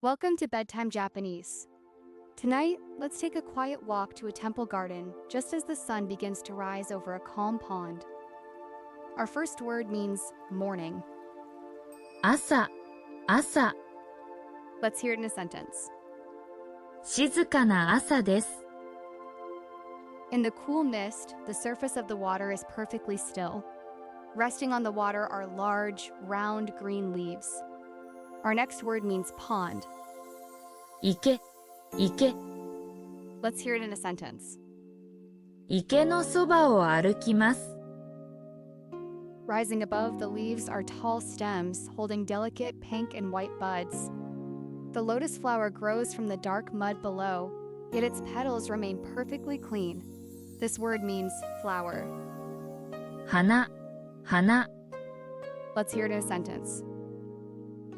Welcome to Bedtime Japanese. Tonight, let's take a quiet walk to a temple garden just as the sun begins to rise over a calm pond. Our first word means morning. 朝、朝、 Let's hear it in a sentence. 静かな朝です。In the cool mist, the surface of the water is perfectly still. Resting on the water are large, round green leaves. Our next word means pond. 池、池、 Let's hear it in a sentence. 池のそばを歩きます。Rising above the leaves are tall stems holding delicate pink and white buds. The lotus flower grows from the dark mud below, yet its petals remain perfectly clean. This word means flower. 花、花、 Let's hear it in a sentence.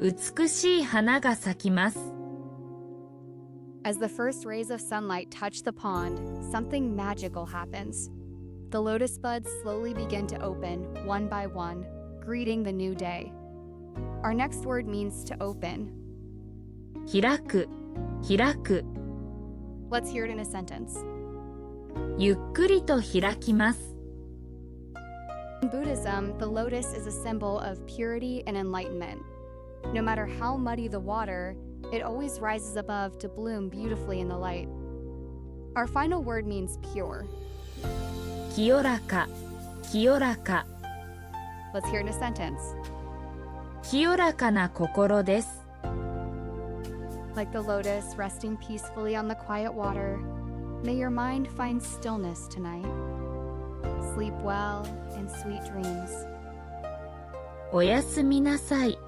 美しい花が咲きます。As the first rays of sunlight touch the pond, something magical happens. The lotus buds slowly begin to open, one by one, greeting the new day. Our next word means to open. 開く、開く、 Let's hear it in a sentence. ゆっくりと開きます。In Buddhism, the lotus is a symbol of purity and enlightenment. No matter how muddy the water, it always rises above to bloom beautifully in the light. Our final word means pure. 清らか、清らか、 Let's hear it in a sentence. 清らかな心です。Like the lotus resting peacefully on the quiet water, may your mind find stillness tonight. Sleep well and sweet dreams. おやすみなさい。